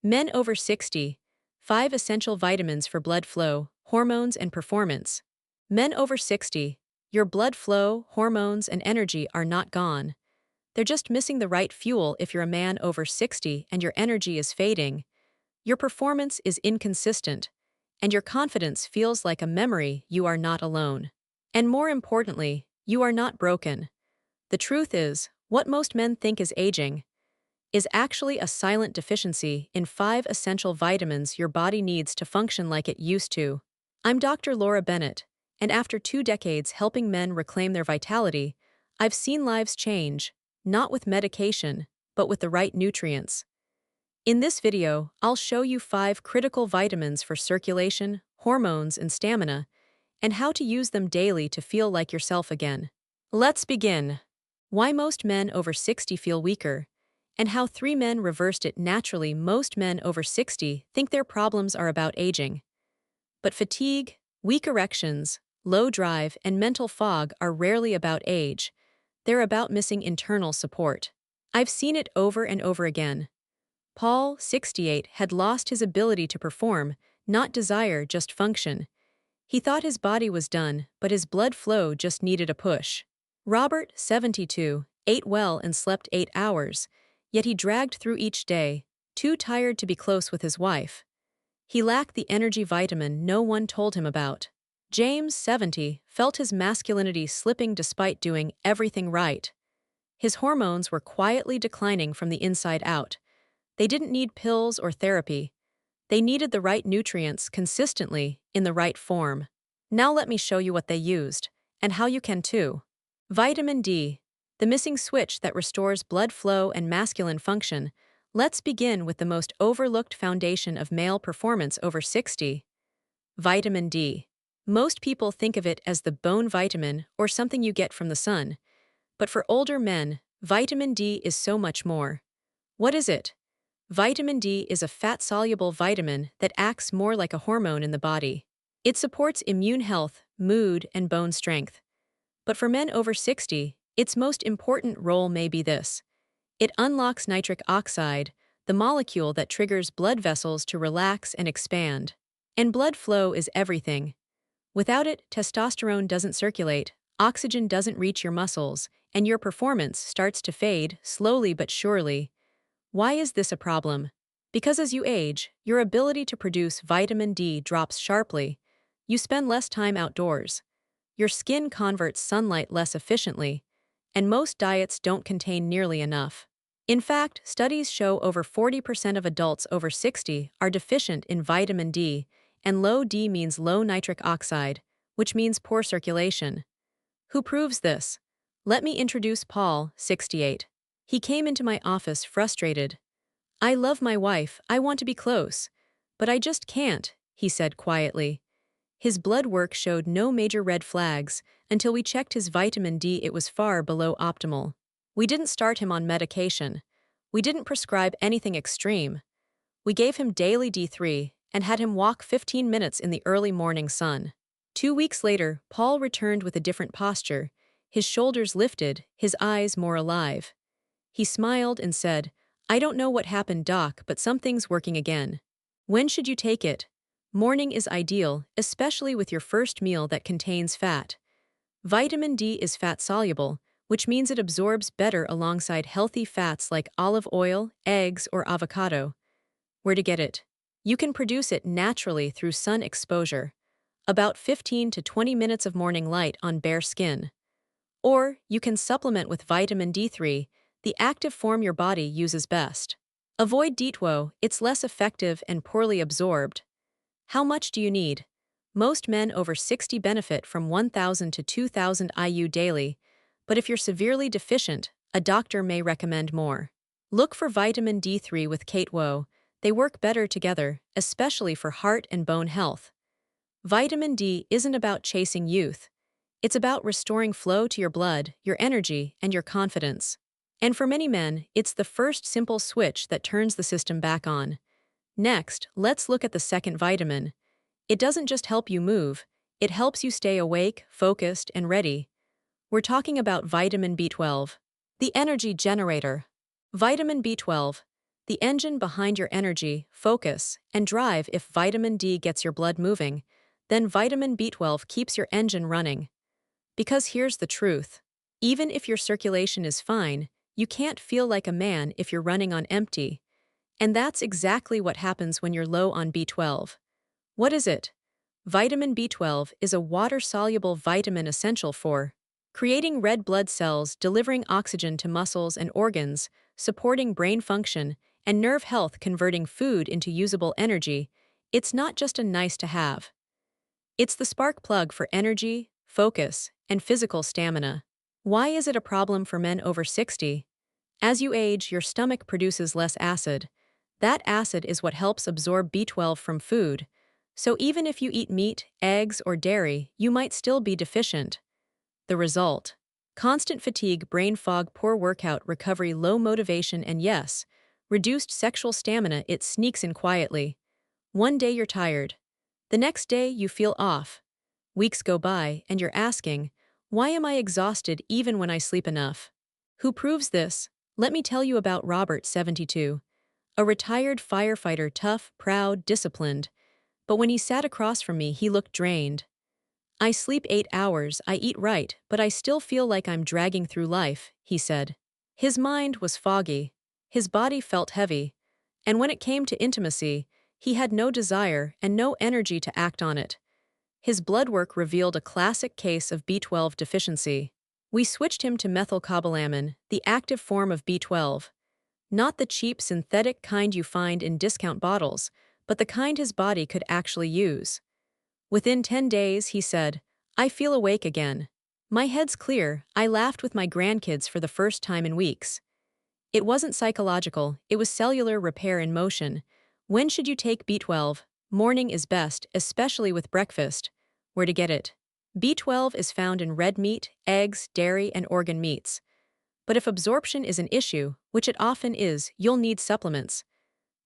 Men over 60. 5 essential vitamins for blood flow, hormones, and performance. Men over 60. Your blood flow, hormones, and energy are not gone. They're just missing the right fuel if you're a man over 60 and your energy is fading. Your performance is inconsistent, and your confidence feels like a memory. You are not alone. And more importantly, you are not broken. The truth is, what most men think is aging is actually a silent deficiency in 5 essential vitamins your body needs to function like it used to. I'm Dr. Laura Bennett, and after 2 decades helping men reclaim their vitality, I've seen lives change, not with medication, but with the right nutrients. In this video, I'll show you 5 critical vitamins for circulation, hormones, and stamina, and how to use them daily to feel like yourself again. Let's begin. Why most men over 60 feel weaker, and how 3 men reversed it naturally. Most men over 60 think their problems are about aging. But fatigue, weak erections, low drive, and mental fog are rarely about age. They're about missing internal support. I've seen it over and over again. Paul, 68, had lost his ability to perform, not desire, just function. He thought his body was done, but his blood flow just needed a push. Robert, 72, ate well and slept 8 hours, yet he dragged through each day, too tired to be close with his wife. He lacked the energy vitamin no one told him about. James, 70, felt his masculinity slipping despite doing everything right. His hormones were quietly declining from the inside out. They didn't need pills or therapy. They needed the right nutrients consistently, in the right form. Now let me show you what they used, and how you can too. Vitamin D, the missing switch that restores blood flow and masculine function. Let's begin with the most overlooked foundation of male performance over 60. Vitamin D. Most people think of it as the bone vitamin or something you get from the sun. But for older men, vitamin D is so much more. What is it? Vitamin D is a fat-soluble vitamin that acts more like a hormone in the body. It supports immune health, mood, and bone strength. But for men over 60, its most important role may be this. It unlocks nitric oxide, the molecule that triggers blood vessels to relax and expand. And blood flow is everything. Without it, testosterone doesn't circulate, oxygen doesn't reach your muscles, and your performance starts to fade, slowly but surely. Why is this a problem? Because as you age, your ability to produce vitamin D drops sharply. You spend less time outdoors. Your skin converts sunlight less efficiently, and most diets don't contain nearly enough. In fact, studies show over 40% of adults over 60 are deficient in vitamin D, and low D means low nitric oxide, which means poor circulation. Who proves this? Let me introduce Paul, 68. He came into my office frustrated. "I love my wife, I want to be close, but I just can't," he said quietly. His blood work showed no major red flags. Until we checked his vitamin D, it was far below optimal. We didn't start him on medication. We didn't prescribe anything extreme. We gave him daily D3 and had him walk 15 minutes in the early morning sun. 2 weeks later, Paul returned with a different posture, his shoulders lifted, his eyes more alive. He smiled and said, "I don't know what happened, doc, but something's working again." When should you take it? Morning is ideal, especially with your first meal that contains fat. Vitamin D is fat-soluble, which means it absorbs better alongside healthy fats like olive oil, eggs, or avocado. Where to get it? You can produce it naturally through sun exposure, about 15 to 20 minutes of morning light on bare skin. Or you can supplement with vitamin D3, the active form your body uses best. Avoid D2O, it's less effective and poorly absorbed. How much do you need? Most men over 60 benefit from 1,000 to 2,000 IU daily, but if you're severely deficient, a doctor may recommend more. Look for vitamin D3 with K2O. They work better together, especially for heart and bone health. Vitamin D isn't about chasing youth. It's about restoring flow to your blood, your energy, and your confidence. And for many men, it's the first simple switch that turns the system back on. Next, let's look at the second vitamin. It doesn't just help you move, it helps you stay awake, focused, and ready. We're talking about vitamin B12, the energy generator. Vitamin B12, the engine behind your energy, focus, and drive. If vitamin D gets your blood moving, then vitamin B12 keeps your engine running. Because here's the truth. Even if your circulation is fine, you can't feel like a man if you're running on empty. And that's exactly what happens when you're low on B12. What is it? Vitamin B12 is a water-soluble vitamin essential for creating red blood cells, delivering oxygen to muscles and organs, supporting brain function, and nerve health, converting food into usable energy. It's not just a nice to have. It's the spark plug for energy, focus, and physical stamina. Why is it a problem for men over 60? As you age, your stomach produces less acid. That acid is what helps absorb B12 from food. So even if you eat meat, eggs, or dairy, you might still be deficient. The result: constant fatigue, brain fog, poor workout recovery, low motivation, and yes, reduced sexual stamina. It sneaks in quietly. One day you're tired. The next day you feel off. Weeks go by, and you're asking, why am I exhausted even when I sleep enough? Who proves this? Let me tell you about Robert, 72. A retired firefighter, tough, proud, disciplined. But when he sat across from me, he looked drained. I sleep 8 hours, I eat right, but I still feel like I'm dragging through life, he said. His mind was foggy. His body felt heavy. And when it came to intimacy, he had no desire and no energy to act on it. His blood work revealed a classic case of B12 deficiency. We switched him to methylcobalamin, the active form of B12. Not the cheap synthetic kind you find in discount bottles, but the kind his body could actually use. Within 10 days, he said, I feel awake again. My head's clear. I laughed with my grandkids for the first time in weeks. It wasn't psychological, it was cellular repair in motion. When should you take B12? Morning is best, especially with breakfast. Where to get it? B12 is found in red meat, eggs, dairy, and organ meats. But if absorption is an issue, which it often is, you'll need supplements.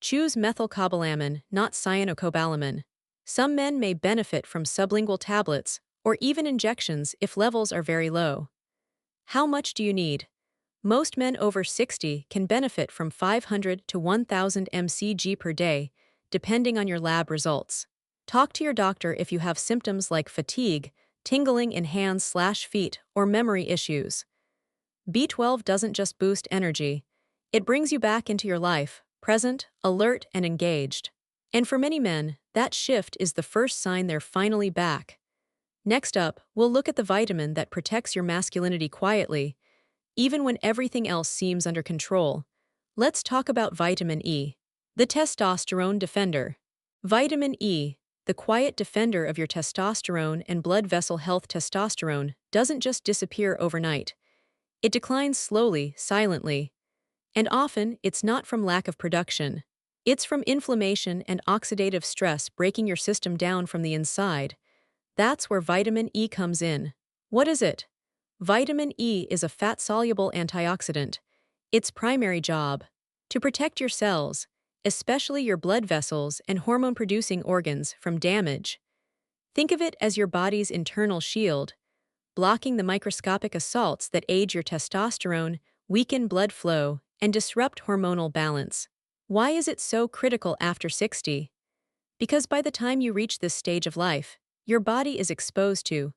Choose methylcobalamin, not cyanocobalamin. Some men may benefit from sublingual tablets or even injections if levels are very low. How much do you need? Most men over 60 can benefit from 500 to 1000 mcg per day, depending on your lab results. Talk to your doctor if you have symptoms like fatigue, tingling in hands/feet, or memory issues. B12 doesn't just boost energy. It brings you back into your life, present, alert, and engaged. And for many men, that shift is the first sign they're finally back. Next up, we'll look at the vitamin that protects your masculinity quietly, even when everything else seems under control. Let's talk about vitamin E, the testosterone defender. Vitamin E, the quiet defender of your testosterone and blood vessel health. Testosterone doesn't just disappear overnight. It declines slowly, silently. And often, it's not from lack of production. It's from inflammation and oxidative stress breaking your system down from the inside. That's where vitamin E comes in. What is it? Vitamin E is a fat-soluble antioxidant. Its primary job: to protect your cells, especially your blood vessels and hormone-producing organs, from damage. Think of it as your body's internal shield, blocking the microscopic assaults that age your testosterone, weaken blood flow, and disrupt hormonal balance. Why is it so critical after 60? Because by the time you reach this stage of life, your body is exposed to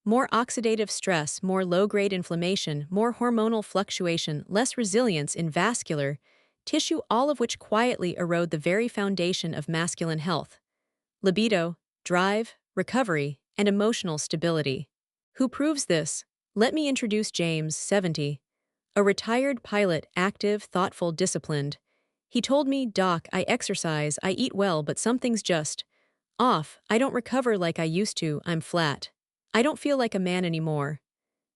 more oxidative stress, more low-grade inflammation, more hormonal fluctuation, less resilience in vascular tissue, all of which quietly erode the very foundation of masculine health: libido, drive, recovery, and emotional stability. Who proves this? Let me introduce James, 70. A retired pilot, active, thoughtful, disciplined. He told me, Doc, I exercise, I eat well, but something's just off. I don't recover like I used to, I'm flat. I don't feel like a man anymore.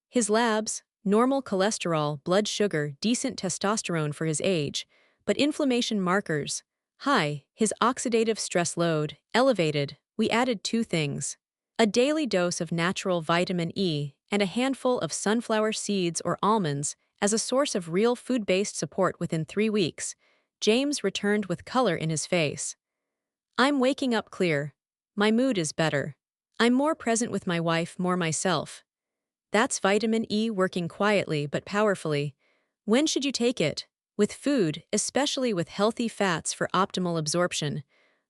His labs: normal cholesterol, blood sugar, decent testosterone for his age, but inflammation markers high, his oxidative stress load elevated. We added two things: a daily dose of natural vitamin E and a handful of sunflower seeds or almonds as a source of real food-based support. Within 3 weeks, James returned with color in his face. I'm waking up clear. My mood is better. I'm more present with my wife, more myself. That's vitamin E working quietly but powerfully. When should you take it? With food, especially with healthy fats for optimal absorption,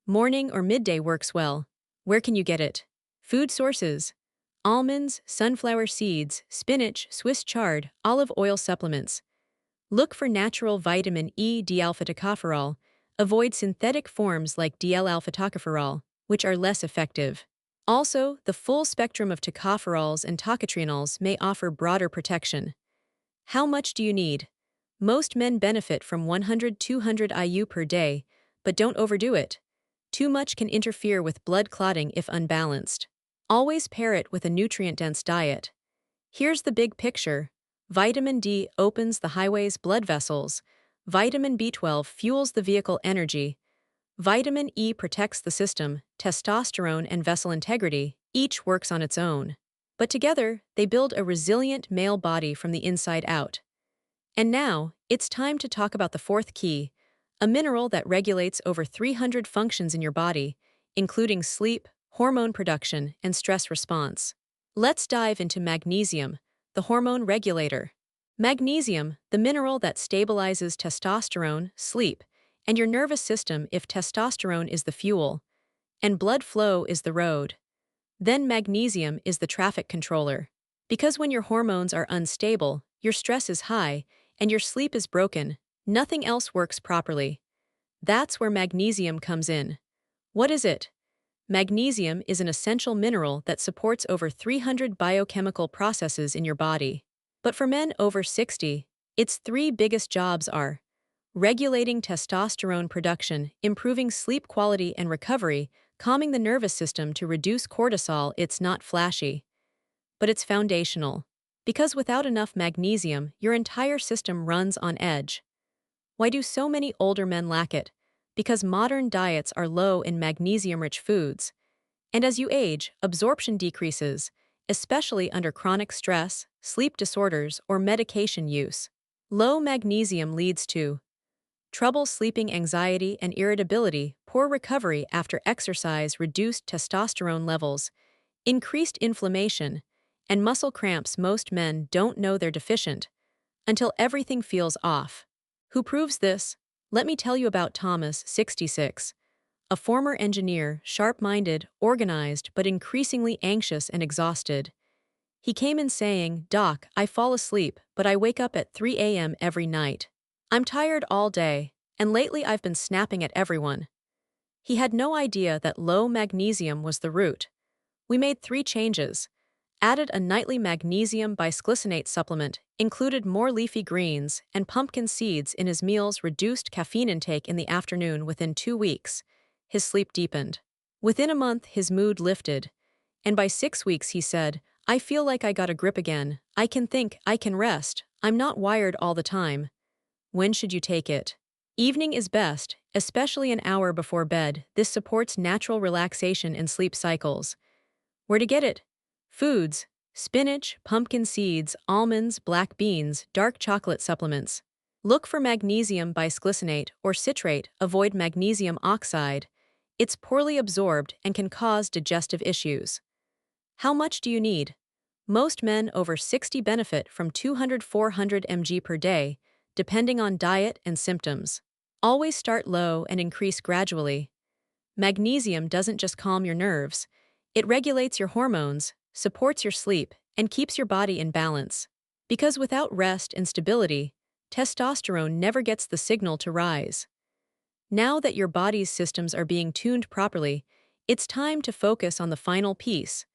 morning or midday works well. Where can you get it? Food sources: almonds, sunflower seeds, spinach, Swiss chard, olive oil supplements. Look for natural vitamin E d-alpha tocopherol. Avoid synthetic forms like DL-alpha tocopherol, which are less effective. Also, the full spectrum of tocopherols and tocotrienols may offer broader protection. How much do you need? Most men benefit from 100-200 IU per day, but don't overdo it. Too much can interfere with blood clotting if unbalanced. Always pair it with a nutrient-dense diet. Here's the big picture. Vitamin D opens the highway's blood vessels. Vitamin B12 fuels the vehicle energy. Vitamin E protects the system. Testosterone and vessel integrity, each works on its own. But together, they build a resilient male body from the inside out. And now, it's time to talk about the fourth key, a mineral that regulates over 300 functions in your body, including sleep, hormone production, and stress response. Let's dive into magnesium, the hormone regulator. Magnesium, the mineral that stabilizes testosterone, sleep, and your nervous system if testosterone is the fuel, and blood flow is the road. Then magnesium is the traffic controller. Because when your hormones are unstable, your stress is high, and your sleep is broken, nothing else works properly. That's where magnesium comes in. What is it? Magnesium is an essential mineral that supports over 300 biochemical processes in your body. But for men over 60, its three biggest jobs are regulating testosterone production, improving sleep quality and recovery, calming the nervous system to reduce cortisol. It's not flashy, but it's foundational. Because without enough magnesium, your entire system runs on edge. Why do so many older men lack it? Because modern diets are low in magnesium-rich foods. And as you age, absorption decreases, especially under chronic stress, sleep disorders, or medication use. Low magnesium leads to trouble sleeping, anxiety and irritability, poor recovery after exercise, reduced testosterone levels, increased inflammation, and muscle cramps. Most men don't know they're deficient until everything feels off. Who proves this? Let me tell you about Thomas, 66. A former engineer, sharp-minded, organized, but increasingly anxious and exhausted. He came in saying, "Doc, I fall asleep, but I wake up at 3 a.m. every night. I'm tired all day, and lately I've been snapping at everyone." He had no idea that low magnesium was the root. We made 3 changes. Added a nightly magnesium bisglycinate supplement, included more leafy greens and pumpkin seeds in his meals, reduced caffeine intake in the afternoon. Within 2 weeks, his sleep deepened. Within a month, his mood lifted. And by 6 weeks, he said, "I feel like I got a grip again. I can think, I can rest. I'm not wired all the time." When should you take it? Evening is best, especially an hour before bed. This supports natural relaxation and sleep cycles. Where to get it? Foods: spinach, pumpkin seeds, almonds, black beans, dark chocolate supplements. Look for magnesium bisglycinate or citrate. Avoid magnesium oxide. It's poorly absorbed and can cause digestive issues. How much do you need? Most men over 60 benefit from 200-400 mg per day, depending on diet and symptoms. Always start low and increase gradually. Magnesium doesn't just calm your nerves, it regulates your hormones, supports your sleep, and keeps your body in balance. Because without rest and stability, testosterone never gets the signal to rise. Now that your body's systems are being tuned properly, it's time to focus on the final piece,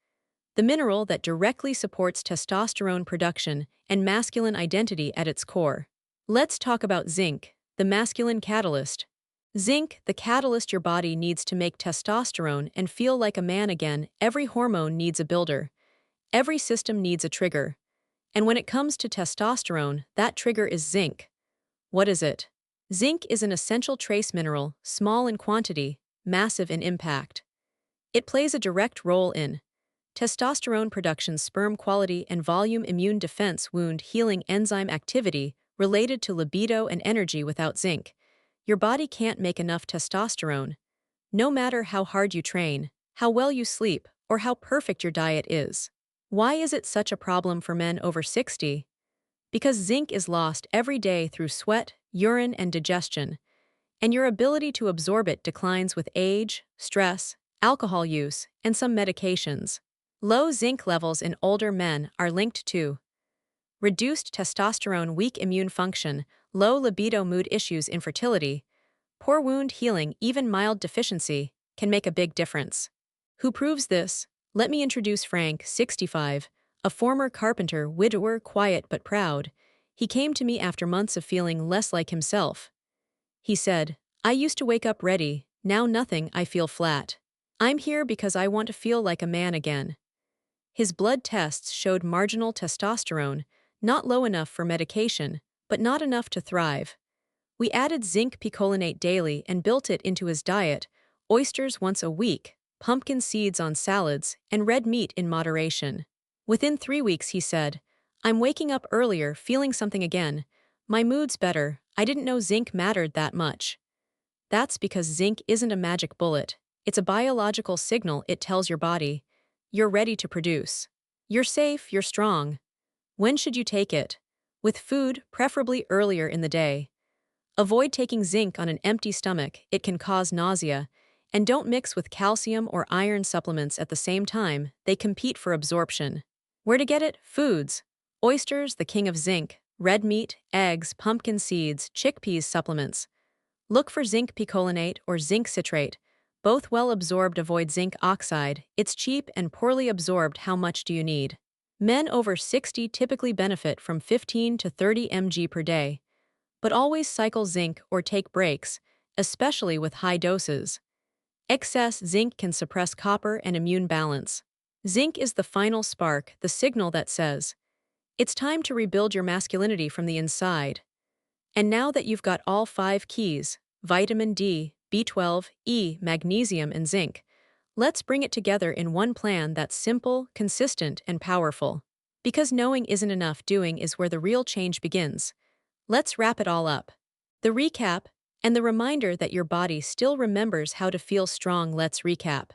the mineral that directly supports testosterone production and masculine identity at its core. Let's talk about zinc, the masculine catalyst. Zinc, the catalyst your body needs to make testosterone and feel like a man again. Every hormone needs a builder. Every system needs a trigger. And when it comes to testosterone, that trigger is zinc. What is it? Zinc is an essential trace mineral, small in quantity, massive in impact. It plays a direct role in testosterone production, sperm quality and volume, immune defense, wound healing, enzyme activity, related to libido and energy. Without zinc, your body can't make enough testosterone. No matter how hard you train, how well you sleep, or how perfect your diet is. Why is it such a problem for men over 60? Because zinc is lost every day through sweat, urine, and digestion, and your ability to absorb it declines with age, stress, alcohol use, and some medications. Low zinc levels in older men are linked to reduced testosterone, weak immune function, low libido, mood issues, infertility, poor wound healing. Even mild deficiency can make a big difference. Who proves this? Let me introduce Frank, 65, a former carpenter, widower, quiet but proud. He came to me after months of feeling less like himself. He said, "I used to wake up ready, now nothing, I feel flat. I'm here because I want to feel like a man again." His blood tests showed marginal testosterone, not low enough for medication, but not enough to thrive. We added zinc picolinate daily and built it into his diet: oysters once a week, pumpkin seeds on salads, and red meat in moderation. Within 3 weeks, he said, "I'm waking up earlier, feeling something again. My mood's better. I didn't know zinc mattered that much." That's because zinc isn't a magic bullet. It's a biological signal. It tells your body, you're ready to produce. You're safe, you're strong. When should you take it? With food, preferably earlier in the day. Avoid taking zinc on an empty stomach, it can cause nausea, and don't mix with calcium or iron supplements at the same time, they compete for absorption. Where to get it? Foods. Oysters, the king of zinc, red meat, eggs, pumpkin seeds, chickpeas. Supplements. Look for zinc picolinate or zinc citrate, both well absorbed. Avoid zinc oxide, it's cheap and poorly absorbed. How much do you need? Men over 60 typically benefit from 15 to 30 mg per day, but always cycle zinc or take breaks, especially with high doses. Excess zinc can suppress copper and immune balance. Zinc is the final spark, the signal that says, it's time to rebuild your masculinity from the inside. And now that you've got all 5 keys, vitamin D, B12, E, magnesium, and zinc, let's bring it together in one plan that's simple, consistent, and powerful. Because knowing isn't enough, doing is where the real change begins. Let's wrap it all up. The recap, and the reminder that your body still remembers how to feel strong. Let's recap.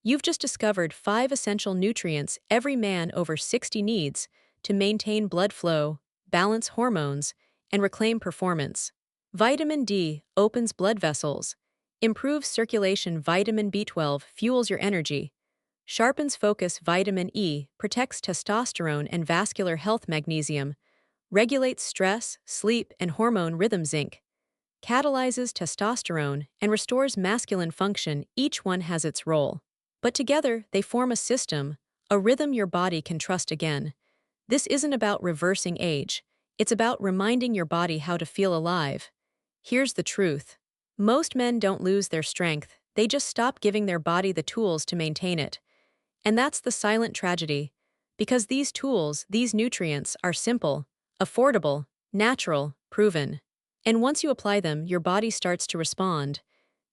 You've just discovered 5 essential nutrients every man over 60 needs to maintain blood flow, balance hormones, and reclaim performance. Vitamin D opens blood vessels, improves circulation. Vitamin B12 fuels your energy, sharpens focus. Vitamin E protects testosterone and vascular health. Magnesium regulates stress, sleep, and hormone rhythm. Zinc catalyzes testosterone and restores masculine function. Each one has its role, but together they form a system, a rhythm your body can trust again. This isn't about reversing age, it's about reminding your body how to feel alive. Here's the truth. Most men don't lose their strength, they just stop giving their body the tools to maintain it. And that's the silent tragedy. Because these tools, these nutrients, are simple, affordable, natural, proven. And once you apply them, your body starts to respond.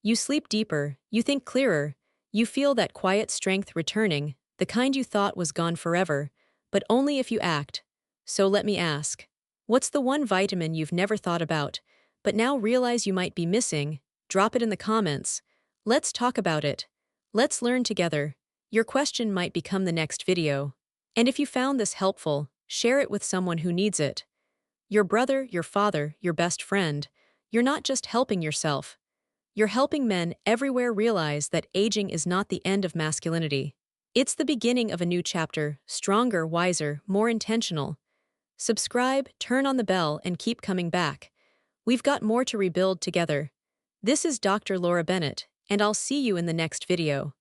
You sleep deeper, you think clearer, you feel that quiet strength returning, the kind you thought was gone forever, but only if you act. So let me ask, what's the one vitamin you've never thought about, but now realize you might be missing? Drop it in the comments. Let's talk about it. Let's learn together. Your question might become the next video. And if you found this helpful, share it with someone who needs it. Your brother, your father, your best friend. You're not just helping yourself. You're helping men everywhere realize that aging is not the end of masculinity. It's the beginning of a new chapter, stronger, wiser, more intentional. Subscribe, turn on the bell, and keep coming back. We've got more to rebuild together. This is Dr. Laura Bennett, and I'll see you in the next video.